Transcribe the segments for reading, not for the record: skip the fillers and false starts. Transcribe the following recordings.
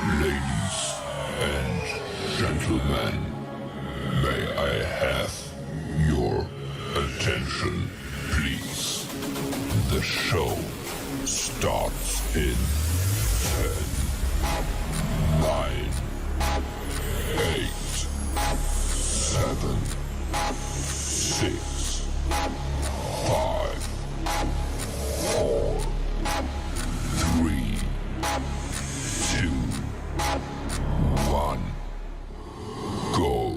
Ladies and gentlemen, may I have your attention, please? The show starts in 10, 9, 8, 7, 6, 5, 4, 3, 2, 1, go.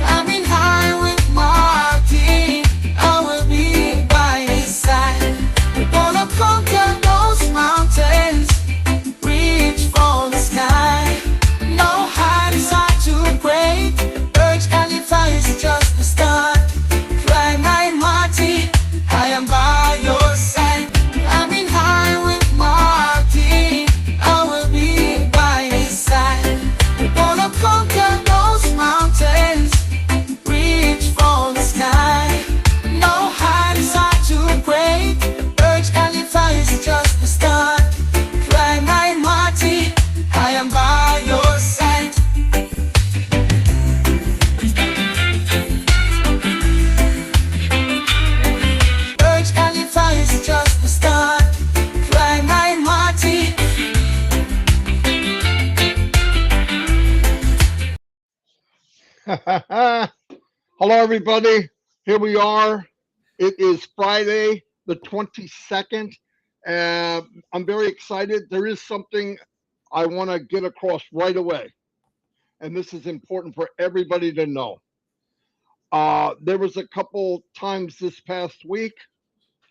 I'm in high with Marty. I will be by his side. We're gonna conquer those mountains, reach for the sky. No heights are too great. Urge Khalifa is just the start. Fly my Marty, I am by your side. I'm in high with Marty. I will be by his side. We're gonna conquer those mountains, reach for the sky. No heights are too great. Urge Khalifa is just the start. Fly my Marty, I am by your side. Urge Khalifa is just the start. Fly my Marty. Hello, everybody. Here we are. It is Friday, the 22nd. I'm very excited. There is something I want to get across right away, and this is important for everybody to know. There was a couple times this past week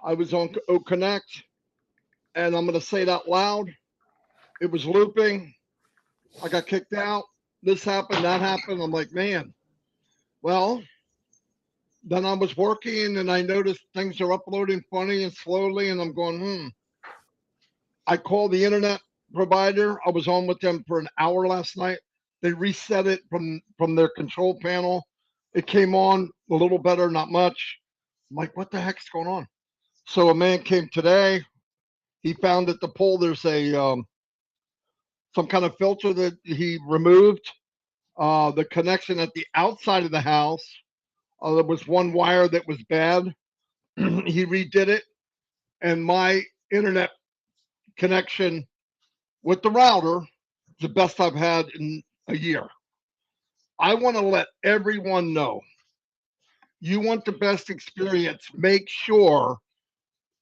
I was on O Connect, and I'm going to say it out loud. It was looping. I got kicked out. This happened, that happened. I'm like, man. Well, then I was working and I noticed things are uploading funny and slowly, and I'm going. I called the internet provider. I was on with them for an hour last night. They reset it from their control panel. It came on a little better, not much. I'm like, what the heck's going on? So a man came today. He found at the pole there's a some kind of filter that he removed. The connection at the outside of the house. There was one wire that was bad. He redid it, and my internet connection with the router is the best I've had in a year. I want to let everyone know, you want the best experience, make sure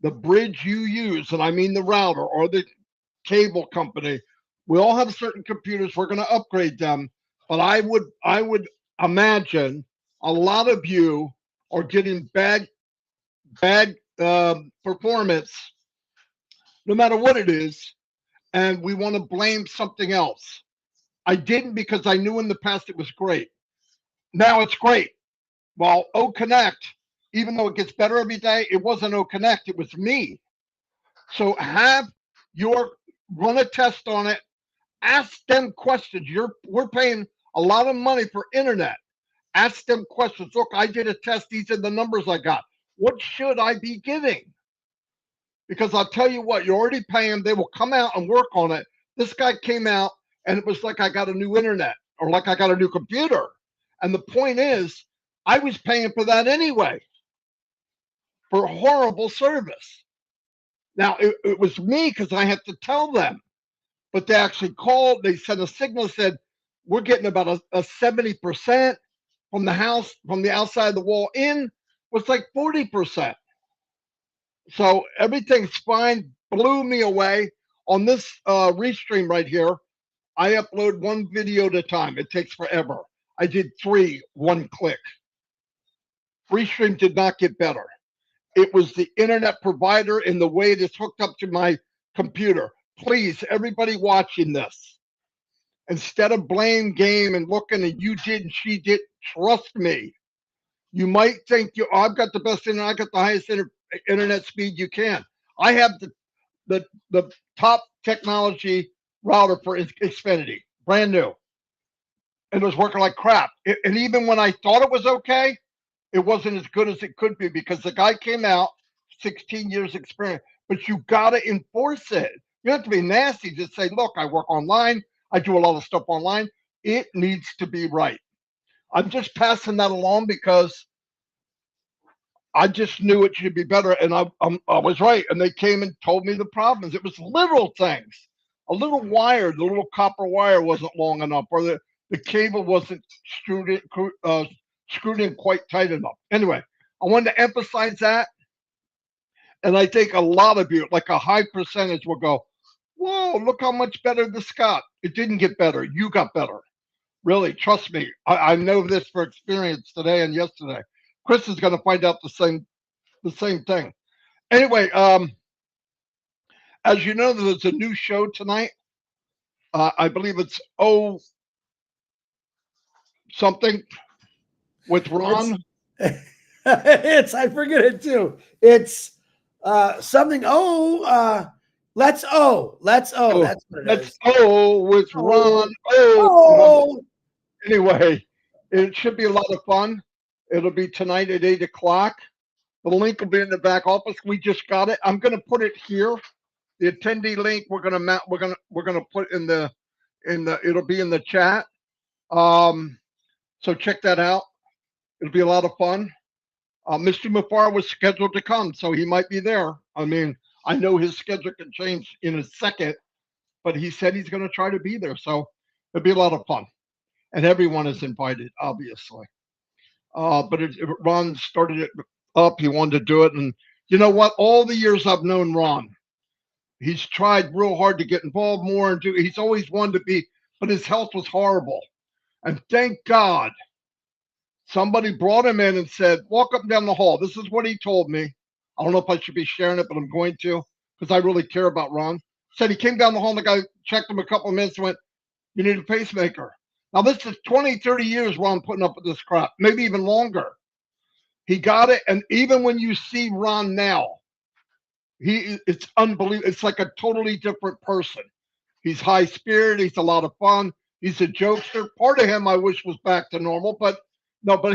the bridge you use, and I mean the router or the cable company, we all have certain computers, we're going to upgrade them, but I would imagine a lot of you are getting bad performance, no matter what it is, and we want to blame something else. I didn't, because I knew in the past it was great. Now it's great. Well, O Connect, even though it gets better every day, it wasn't O Connect, it was me. So have your run a test on it. Ask them questions. We're paying a lot of money for internet. Ask them questions. Look, I did a test. These are the numbers I got. What should I be getting? Because I'll tell you what, you're already paying. They will come out and work on it. This guy came out and it was like I got a new internet or like I got a new computer. And the point is, I was paying for that anyway for horrible service. Now, it was me because I had to tell them, but they actually called. They sent a signal, said, we're getting about a 70% from the house, from the outside of the wall in, was like 40%. So everything's fine. Blew me away. On this restream right here, I upload one video at a time. It takes forever. I did 3, 1 click. Restream did not get better. It was the internet provider and the way it is hooked up to my computer. Please, everybody watching this, instead of blame game and looking and you did and she did, trust me. You might think I've got the best internet, I got the highest internet speed you can. I have the top technology router for Xfinity, brand new. And it was working like crap. And even when I thought it was okay, it wasn't as good as it could be because the guy came out, 16 years experience, but you got to enforce it. You don't have to be nasty. Just say, look, I work online. I do a lot of stuff online. It needs to be right. I'm just passing that along because I just knew it should be better. And I was right. And they came and told me the problems. It was little things. A little wire, the little copper wire wasn't long enough, or the cable wasn't screwed in quite tight enough. Anyway, I wanted to emphasize that. And I think a lot of you, like a high percentage, will go, whoa, look how much better this got. It didn't get better. You got better. Really, trust me. I know this for experience today and yesterday. Chris is going to find out the same thing. Anyway, as you know, there's a new show tonight. I believe it's something with Ron. I forget it too. It's something. Let's O. That's what it is. With Ron. Anyway, it should be a lot of fun. It'll be tonight at 8:00. The link will be in the back office. We just got it. I'm going to put it here. The attendee link we're going to put in the it'll be in the chat. So check that out. It'll be a lot of fun. Mr. Mufar was scheduled to come, so he might be there. I mean, I know his schedule can change in a second, but he said he's going to try to be there. So it'll be a lot of fun. And everyone is invited, obviously. But Ron started it up. He wanted to do it. And you know what? All the years I've known Ron, he's tried real hard to get involved more and he's always wanted to be, but his health was horrible. And thank God somebody brought him in and said, walk up and down the hall. This is what he told me. I don't know if I should be sharing it, but I'm going to because I really care about Ron. Said he came down the hall and the guy checked him a couple of minutes and went, you need a pacemaker. Now, this is 20, 30 years Ron putting up with this crap, maybe even longer. He got it. And even when you see Ron now, it's unbelievable. It's like a totally different person. He's high spirited. He's a lot of fun. He's a jokester. Part of him I wish was back to normal, but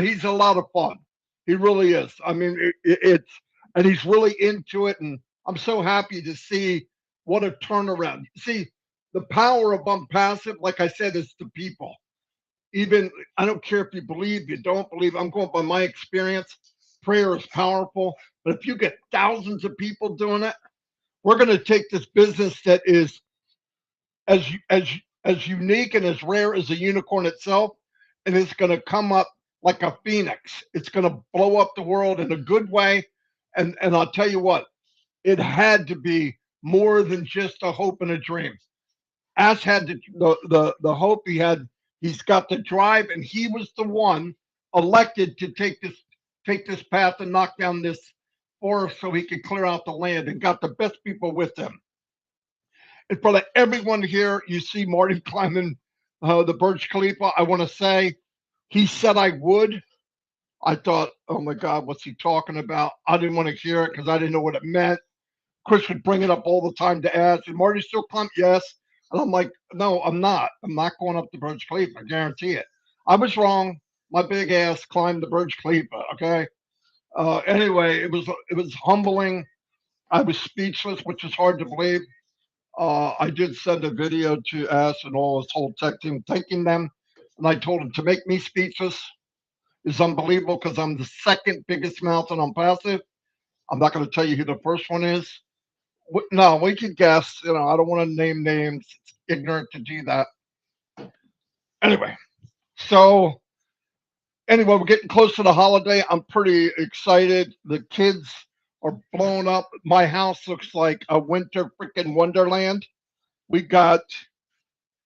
he's a lot of fun. He really is. I mean, and he's really into it. And I'm so happy to see what a turnaround. See, the power of Passive, like I said, is the people. Even, I don't care if you believe, you don't believe, I'm going by my experience. Prayer is powerful. But if you get thousands of people doing it, we're going to take this business that is as unique and as rare as a unicorn itself, and it's going to come up like a phoenix. It's going to blow up the world in a good way. And I'll tell you what, it had to be more than just a hope and a dream. Ash had the hope. He's got the drive, and he was the one elected to take this path and knock down this forest so he could clear out the land, and got the best people with him. In front of everyone here, you see Marty climbing the Burj Khalifa. I want to say he said I would. I thought, oh my God, what's he talking about? I didn't want to hear it because I didn't know what it meant. Chris would bring it up all the time to ask. And Marty still climbed? Yes. And I'm like, no, I'm not. I'm not going up the Burj Khalifa. I guarantee it. I was wrong. My big ass climbed the Burj Khalifa. Okay. Anyway, it was humbling. I was speechless, which is hard to believe. I did send a video to Ash and all his whole tech team, thanking them, and I told him to make me speechless is unbelievable because I'm the second biggest mountain on passive. I'm not going to tell you who the first one is. No, we can guess. I don't want to name names. It's ignorant to do that. Anyway, so anyway, we're getting close to the holiday. I'm pretty excited. The kids are blown up. My house looks like a winter freaking wonderland. We got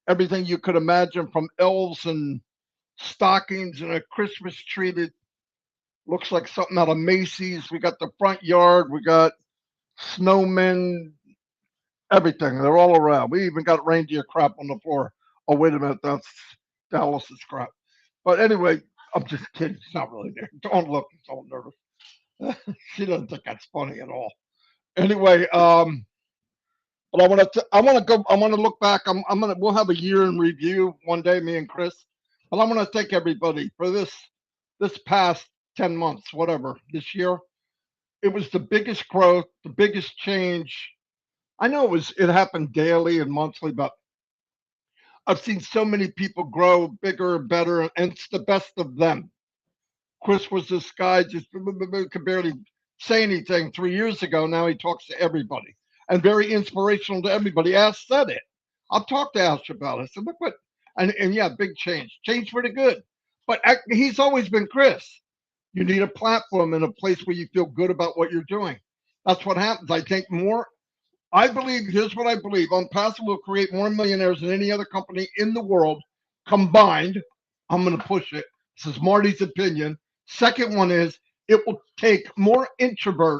everything you could imagine from elves and stockings and a Christmas tree that looks like something out of Macy's. We got the front yard. We got snowmen, everything. They're all around. We even got reindeer crap on the floor. Oh, wait a minute. That's Dallas's crap. But anyway, I'm just kidding. It's not really there. Don't look. I'm so nervous. She doesn't think that's funny at all. Anyway, but I want to look back. We'll have a year in review one day, me and Chris. But I want to thank everybody for this past 10 months, whatever, this year. It was the biggest growth, the biggest change. I know it happened daily and monthly, but I've seen so many people grow bigger and better, and it's the best of them. Chris was this guy just could barely say anything 3 years ago. Now he talks to everybody and very inspirational to everybody. Ash said it. I've talked to Ash about it. I said, look what, and yeah, big change for the good. But he's always been Chris. You need a platform and a place where you feel good about what you're doing. That's what happens. I think more. I believe, here's what I believe. On Passive will create more millionaires than any other company in the world combined. I'm going to push it. This is Marty's opinion. Second one is it will take more introverts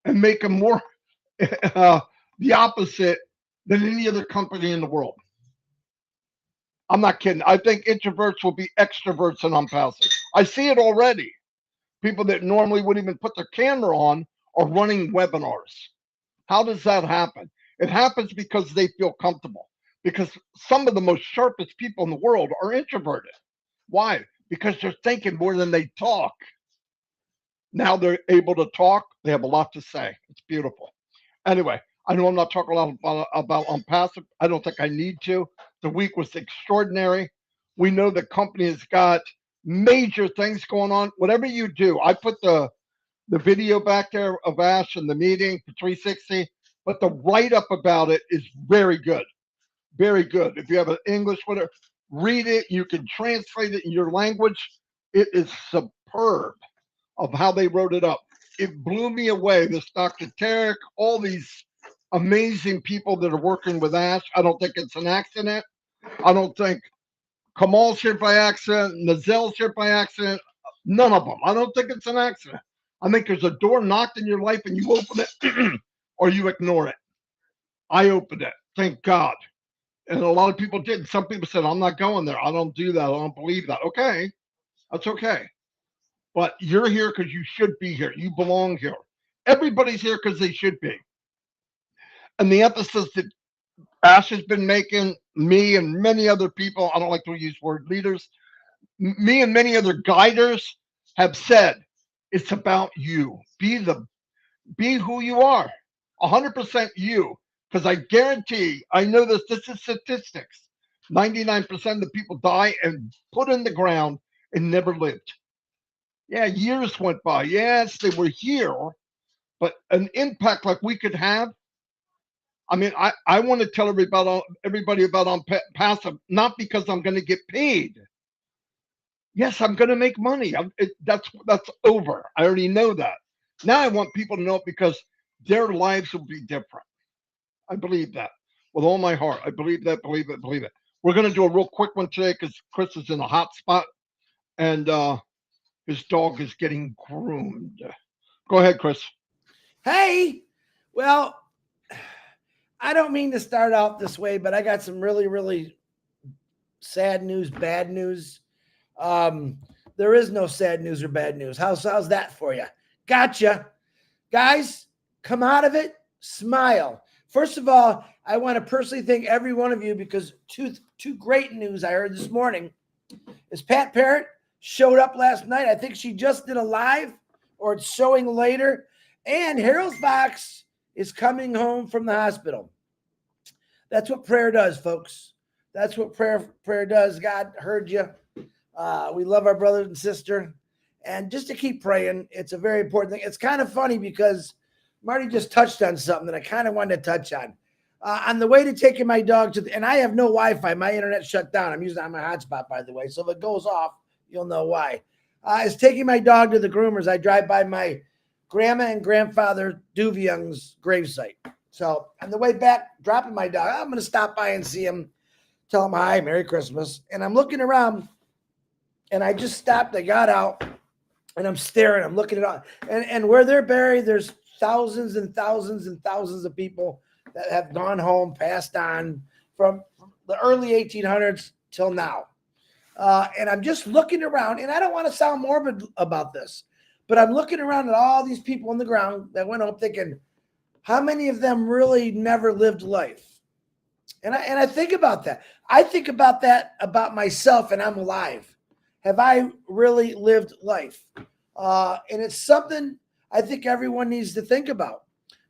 and make them more the opposite than any other company in the world. I'm not kidding. I think introverts will be extroverts in Unpassive. I see it already. People that normally wouldn't even put their camera on are running webinars. How does that happen? It happens because they feel comfortable. Because some of the most sharpest people in the world are introverted. Why? Because they're thinking more than they talk. Now they're able to talk. They have a lot to say. It's beautiful. Anyway, I know I'm not talking a lot about Unpassive. I don't think I need to. The week was extraordinary. We know the company has got major things going on. Whatever you do, I put the video back there of Ash and the meeting for 360, but the write-up about it is very good. Very good. If you have an English, whatever, read it. You can translate it in your language. It is superb of how they wrote it up. It blew me away. This Dr. Tarek, all these amazing people that are working with Ash. I don't think it's an accident. I don't think Kamal's here by accident. Nazel's here by accident. None of them. I don't think it's an accident. I think there's a door knocked in your life and you open it or you ignore it. I opened it. Thank God. And a lot of people did. Some people said, I'm not going there. I don't do that. I don't believe that. Okay. That's okay. But you're here because you should be here. You belong here. Everybody's here because they should be. And the emphasis that Ash has been making, me and many other people, I don't like to use word leaders, me and many other guiders have said, it's about you. Be who you are. 100% you. Because I guarantee, I know this is statistics. 99% of the people die and put in the ground and never lived. Yeah, years went by. Yes, they were here, but an impact like we could have. I mean, I want to tell everybody about Passive, not because I'm going to get paid. Yes, I'm going to make money. That's over. I already know that. Now I want people to know it because their lives will be different. I believe that with all my heart. I believe that, believe it. We're going to do a real quick one today because Chris is in a hot spot and his dog is getting groomed. Go ahead, Chris. Hey, well, I don't mean to start out this way, but I got some really, really sad news, bad news. There is no sad news or bad news. How's that for you? Gotcha. Guys, come out of it, smile. First of all, I want to personally thank every one of you because two great news I heard this morning is Pat Parrott showed up last night. I think she just did a live or it's showing later. And Harold Fox is coming home from the hospital. That's what prayer does, folks. That's what prayer does. God heard you. We love our brother and sister. And just to keep praying, it's a very important thing. It's kind of funny because Marty just touched on something that I kind of wanted to touch on. On the way to taking my dog and I have no Wi-Fi. My internet shut down. I'm using it on my hotspot, by the way. So if it goes off, you'll know why. Is taking my dog to the groomers. I drive by my grandma and grandfather Duvion's gravesite. So on the way back, dropping my dog, I'm going to stop by and see him, tell him hi, Merry Christmas. And I'm looking around, and I just stopped. I got out, and I'm staring. I'm looking at all. And where they're buried, there's thousands and thousands and thousands of people that have gone home, passed on from the early 1800s till now. And I'm just looking around, and I don't want to sound morbid about this, but I'm looking around at all these people on the ground that went home thinking, how many of them really never lived life? And I think about that. I think about that about myself, and I'm alive. Have I really lived life? And it's something I think everyone needs to think about,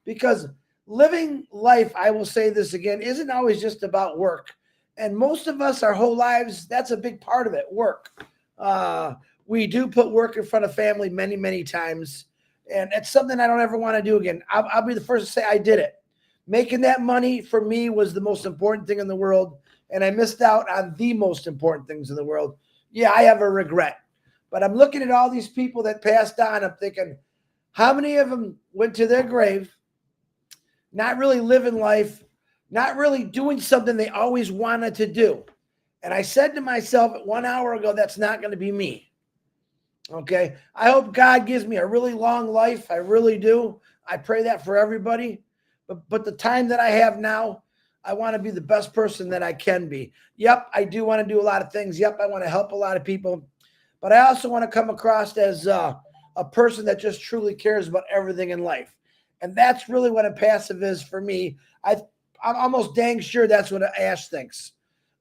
because living life, I will say this again, isn't always just about work. And most of us, our whole lives, that's a big part of it, work. We do put work in front of family many, many times. And it's something I don't ever want to do again. I'll be the first to say I did it. Making that money for me was the most important thing in the world. And I missed out on the most important things in the world. Yeah, I have a regret. But I'm looking at all these people that passed on. I'm thinking, how many of them went to their grave, not really living life, not really doing something they always wanted to do? And I said to myself 1 hour ago, that's not going to be me. Okay. I hope God gives me a really long life. I really do. I pray that for everybody. But the time that I have now, I want to be the best person that I can be. Yep. I do want to do a lot of things. Yep. I want to help a lot of people, but I also want to come across as a person that just truly cares about everything in life. And that's really what a passive is for me. I'm almost dang sure that's what Ash thinks.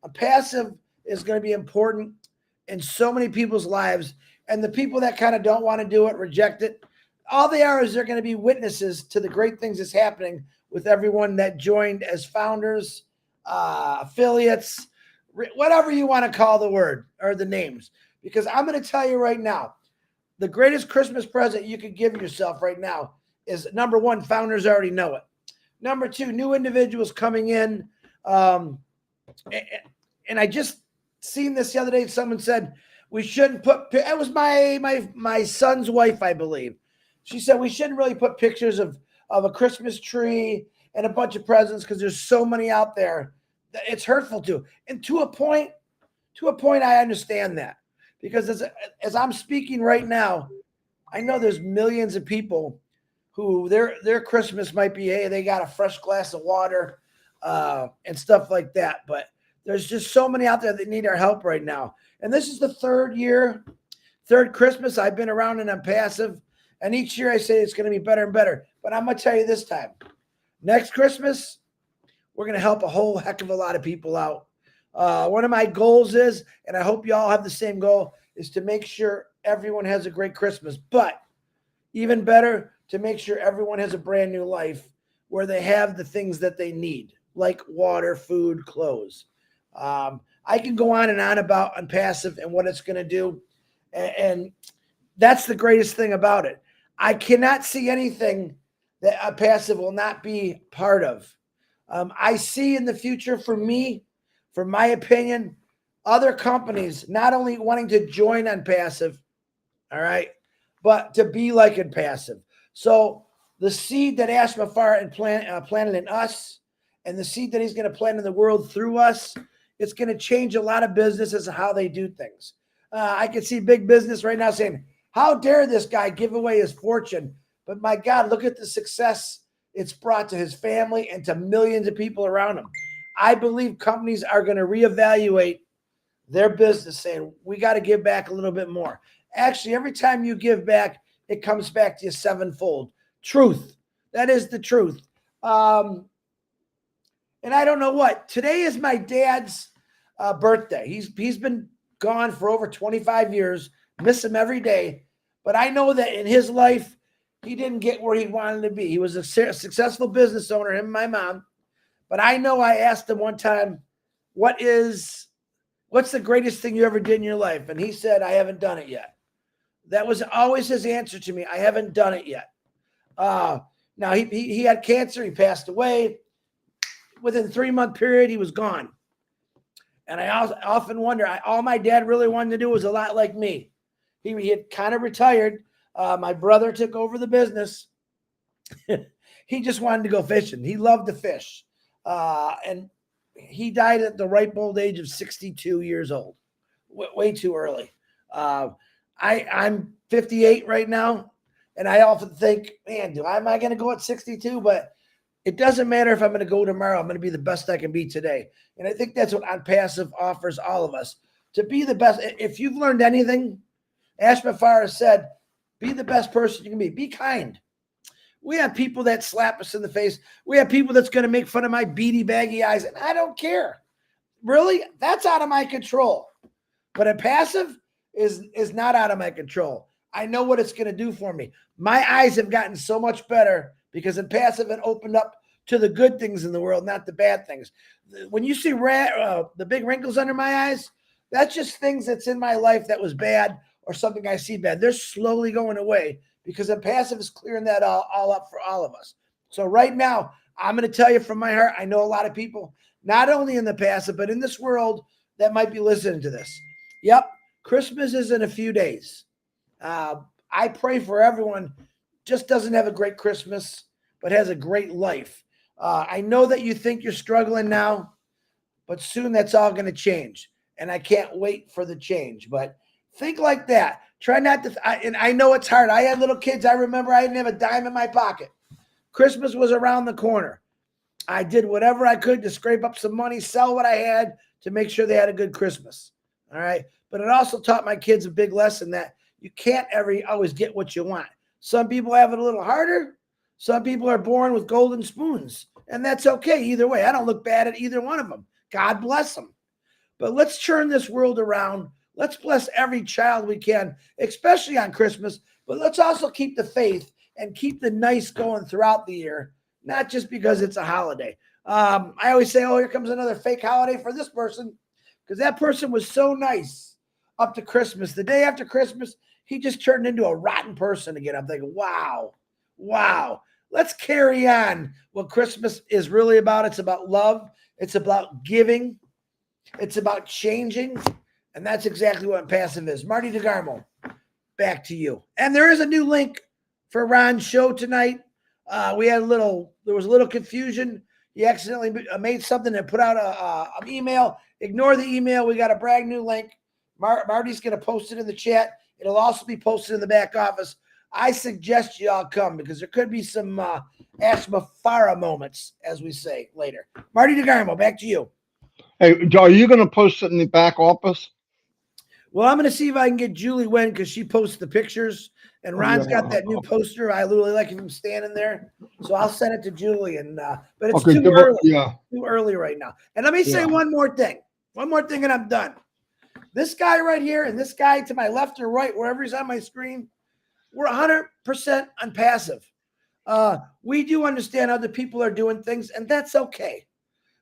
A passive is going to be important in so many people's lives. And the people that kind of don't want to do it, reject it, all they are is they're going to be witnesses to the great things that's happening with everyone that joined as founders, affiliates, whatever you want to call the word or the names. Because I'm going to tell you right now, the greatest Christmas present you could give yourself right now is, number one, founders already know it. Number two, new individuals coming in. And I just seen this the other day. Someone said, we shouldn't put, it was my son's wife, I believe. She said we shouldn't really put pictures of a Christmas tree and a bunch of presents because there's so many out there that it's hurtful to. And to a point, I understand that, because as I'm speaking right now, I know there's millions of people who their Christmas might be, hey, they got a fresh glass of water and stuff like that. But there's just so many out there that need our help right now. And this is the third Christmas I've been around and I'm passive. And each year I say it's going to be better and better. But I'm going to tell you this time, next Christmas, we're going to help a whole heck of a lot of people out. One of my goals is, and I hope you all have the same goal, is to make sure everyone has a great Christmas. But even better, to make sure everyone has a brand new life where they have the things that they need, like water, food, clothes. I can go on and on about passive and what it's going to do. And that's the greatest thing about it. I cannot see anything that a passive will not be part of. I see in the future, for me, for my opinion, other companies not only wanting to join on passive, all right, but to be like in passive. So the seed that Ash Mafar and planted in us, and the seed that he's going to plant in the world through us, it's going to change a lot of businesses and how they do things. I can see big business right now saying, how dare this guy give away his fortune? But my God, look at the success it's brought to his family and to millions of people around him. I believe companies are going to reevaluate their business, saying, we got to give back a little bit more. Actually, every time you give back, it comes back to you sevenfold. Truth. That is the truth. And I don't know what. Today is my dad's birthday. He's been gone for over 25 years. Miss him every day. But I know that in his life, he didn't get where he wanted to be. He was a successful business owner, him and my mom. But I know I asked him one time, what's the greatest thing you ever did in your life? And he said, I haven't done it yet. That was always his answer to me. I haven't done it yet. Now he had cancer. He passed away. Within 3-month period, he was gone. And I often wonder, all my dad really wanted to do was a lot like me. He had kind of retired. My brother took over the business. He just wanted to go fishing. He loved to fish. And he died at the ripe old age of 62 years old, way too early. I'm 58 right now, and I often think, man, am I going to go at 62? But it doesn't matter if I'm going to go tomorrow. I'm going to be the best I can be today. And I think that's what On Passive offers all of us, to be the best. If you've learned anything, Ash Mafara said, be the best person you can be. Be kind. We have people that slap us in the face. We have people that's going to make fun of my beady, baggy eyes, and I don't care. Really? That's out of my control. But a passive is not out of my control. I know what it's going to do for me. My eyes have gotten so much better because in passive it opened up to the good things in the world, not the bad things. When you see the big wrinkles under my eyes, that's just things that's in my life that was bad or something I see bad. They're slowly going away because in passive is clearing that all up for all of us. So right now, I'm going to tell you from my heart, I know a lot of people, not only in the passive, but in this world that might be listening to this. Yep, Christmas is in a few days. I pray for everyone just doesn't have a great Christmas, but has a great life. I know that you think you're struggling now, but soon that's all going to change. And I can't wait for the change. But think like that. Try not to, and I know it's hard. I had little kids. I remember I didn't have a dime in my pocket. Christmas was around the corner. I did whatever I could to scrape up some money, sell what I had to make sure they had a good Christmas. All right. But it also taught my kids a big lesson that you can't always get what you want. Some people have it a little harder. Some people are born with golden spoons, and that's okay either way. I don't look bad at either one of them. God bless them. But let's turn this world around. Let's bless every child we can, especially on Christmas. But let's also keep the faith and keep the nice going throughout the year, not just because it's a holiday. I always say, oh, here comes another fake holiday for this person, because that person was so nice up to Christmas. The day after Christmas, he just turned into a rotten person again. I'm thinking, wow. Let's carry on what Christmas is really about. It's about love. It's about giving. It's about changing. And that's exactly what passive is. Marty DeGarmo, back to you. And there is a new link for Ron's show tonight. There was a little confusion. He accidentally made something and put out an email. Ignore the email. We got a brand new link. Marty's going to post it in the chat. It'll also be posted in the back office. I suggest you all come because there could be some Ash Mafara moments, as we say later. Marty DeGarmo, back to you. Hey, are you going to post it in the back office? Well, I'm going to see if I can get Julie Wen because she posts the pictures. And Ron's got that new poster. I literally like him standing there. So I'll send it to Julie. But it's too early. Yeah. Too early right now. And let me say one more thing. One more thing and I'm done. This guy right here and this guy to my left or right, wherever he's on my screen, we're 100% on passive. We do understand other people are doing things, and that's okay.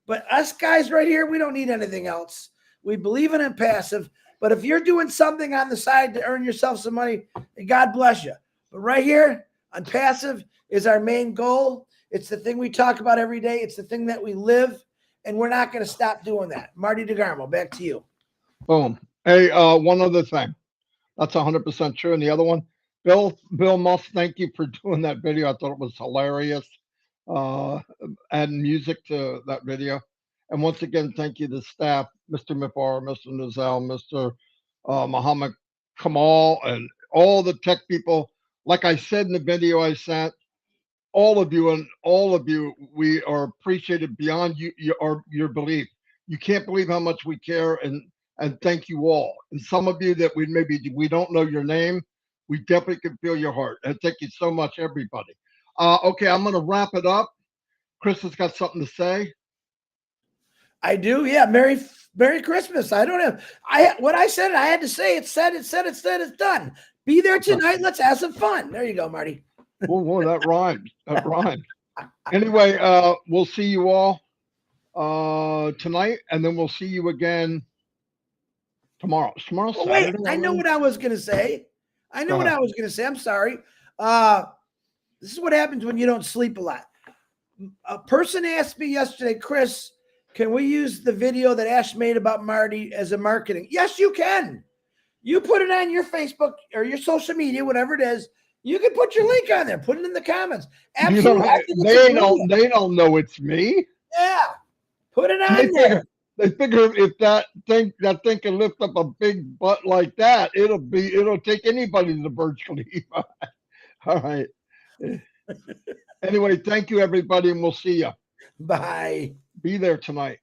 But us guys right here, we don't need anything else. We believe in passive. But if you're doing something on the side to earn yourself some money, God bless you. But right here on passive is our main goal. It's the thing we talk about every day. It's the thing that we live, and we're not going to stop doing that. Marty DeGarmo, back to you. Boom. Hey, one other thing. That's 100% true. And the other one, Bill Musk, thank you for doing that video. I thought it was hilarious. Adding music to that video. And once again, thank you to the staff, Mr. Mifar, Mr. Nizal, Mr. Muhammad Kamal, and all the tech people. Like I said in the video I sent, all of you, we are appreciated beyond your belief. You can't believe how much we care, and thank you all. And some of you that we don't know your name, we definitely can feel your heart. And thank you so much, everybody. Okay, I'm going to wrap it up. Chris has got something to say. I do. Yeah. Merry Christmas. I don't have, what I said, I had to say, it's said, it's done. Be there tonight. Let's have some fun. There you go, Marty. Whoa, that rhymes. That rhymes. Anyway, we'll see you all tonight, and then we'll see you again tomorrow. Tomorrow's Oh, wait, Saturday. I know already? what I was going to say. Go ahead. I'm sorry. This is what happens when you don't sleep a lot. A person asked me yesterday, Chris, can we use the video that Ash made about Marty as a marketing? Yes, you can. You put it on your Facebook or your social media, whatever it is. You can put your link on there. Put it in the comments. You don't, Absolutely. I think it's a they brilliant- don't. They don't know it's me. Yeah. Put it They on there. figure, they figure if that thing can lift up a big butt like that, it'll take anybody to Burj Khalifa. All right. Anyway, thank you everybody, and we'll see you. Bye. Be there tonight.